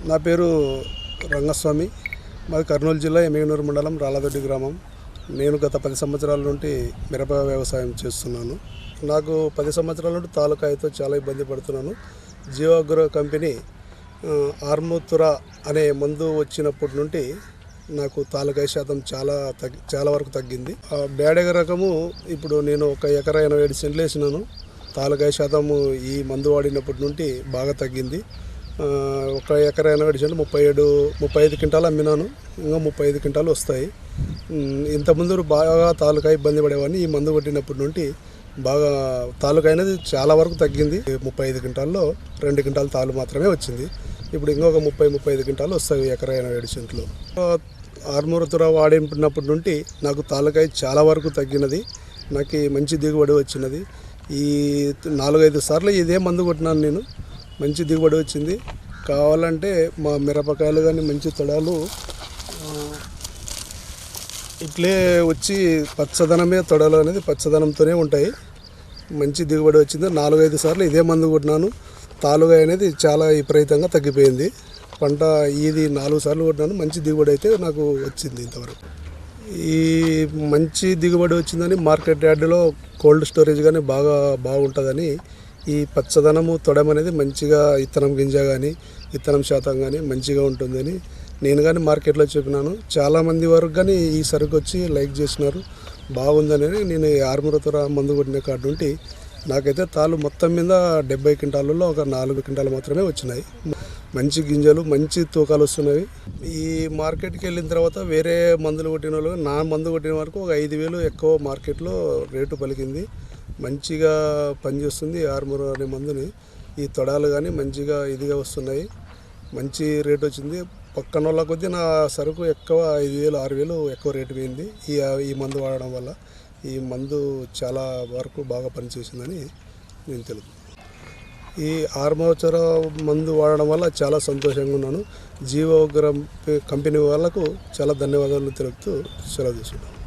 నా పేరు రంగస్వామి. మాది కర్నూలు జిల్లా ఎమ్మిగనూరు మండలం రాళ్ళదొడ్డి గ్రామం. నేను గత 10 సంవత్సరాల నుండి మిరప వ్యవసాయం చేస్తున్నాను. నాకు 10 సంవత్సరాల నుండి తాలూకాయతో చాలా ఇబ్బంది పడుతున్నాను. జీవాగ్రో కంపెనీ ఆర్మూతురా అనే మందు వచ్చినప్పటి నుండి నాకు తాలూకాయ శాతం చాలా వరకు తగ్గింది. బేడగ రకము ఇప్పుడు నేను 1 ఎకరా 87 సెంట్లు వేసినాను. తాలూకాయ శాతము ఈ మందు వాడినప్పటి నుండి బాగా తగ్గింది. 1 ఎకరా 87 సెంట్లు 35 క్వింటాలు అమ్మినాను. ఇంకా 35 క్వింటాలు వస్తాయి. ఇంతకుముందు బాగా తాలూకాయ ఇబ్బంది పడేవాడిని. ఈ మందు కొట్టినప్పటి నుండి బాగా తాలూకాయ అనేది చాలా వరకు తగ్గింది. 35 క్వింటాల్లో 2 క్వింటాలు తాలు మాత్రమే వచ్చింది. ఇప్పుడు ఇంకొక 35 క్వింటాలు వస్తాయి ఎకరా 87 సెంట్లు. ఆర్మూతురా వాడినప్పటి నుండి నాకు తాలూకాయ చాలా వరకు తగ్గినది. నాకు మంచి దిగుబడి వచ్చినది. ఈ 4-5 సార్లు ఇదే మందు కొట్టినాను నేను. మంచి దిగుబడి వచ్చింది. కావాలంటే మా మిరపకాయలు కానీ మంచి తొడాలు ఇట్లే వచ్చి పచ్చదనమే తొడలు అనేది పచ్చదనంతోనే ఉంటాయి. మంచి దిగుబడి వచ్చింది. 4-5 సార్లు ఇదే మందు కొట్టినాను. తాలుగాయ అనేది చాలా విపరీతంగా తగ్గిపోయింది. పంట ఇది 4 సార్లు కొట్టినాను. మంచి దిగుబడి అయితే నాకు వచ్చింది ఇంతవరకు. ఈ మంచి దిగుబడి వచ్చిందని మార్కెట్ యార్డులో కోల్డ్ స్టోరేజ్ కానీ బాగుంటుందని, ఈ పచ్చదనము తొడం అనేది మంచిగా విత్తనం గింజ కానీ విత్తనం శాతం కానీ మంచిగా ఉంటుందని నేను కానీ మార్కెట్లో చెప్పినాను. చాలామంది వరకు కానీ ఈ సరుకు వచ్చి లైక్ చేసినారు. బాగుందని నేను ఆర్మూతురా మందు కొట్టిన కాడ నుండి నాకైతే తాళ్ళు మొత్తం మీద 70 క్వింటాలలో ఒక 4 క్వింటాలు మాత్రమే వచ్చినాయి. మంచి గింజలు మంచి తూకాలు వస్తున్నాయి. ఈ మార్కెట్కి వెళ్ళిన తర్వాత వేరే మందులు కొట్టిన వాళ్ళు నా మందు కొట్టిన వరకు ఒక 5,000 ఎక్కువ మార్కెట్లో రేటు పలికింది. మంచిగా పనిచేస్తుంది ఆర్మూర్ అనే మందుని. ఈ తొడాలు కానీ మంచిగా ఇదిగా వస్తున్నాయి. మంచి రేటు వచ్చింది. పక్కన వాళ్ళ కొద్దీ నా సరుకు ఎక్కువ 5,000 6,000 ఎక్కువ రేటు పోయింది. ఈ మందు వాడడం వల్ల ఈ మందు చాలా వరకు బాగా పనిచేసిందని నేను తెలుసు. ఈ ఆర్మూతురా మందు వాడడం వల్ల చాలా సంతోషంగా ఉన్నాను. జీవాగ్రో కంపెనీ వాళ్ళకు చాలా ధన్యవాదాలు తెలుపుతూ సెలవు తీసుకున్నాను.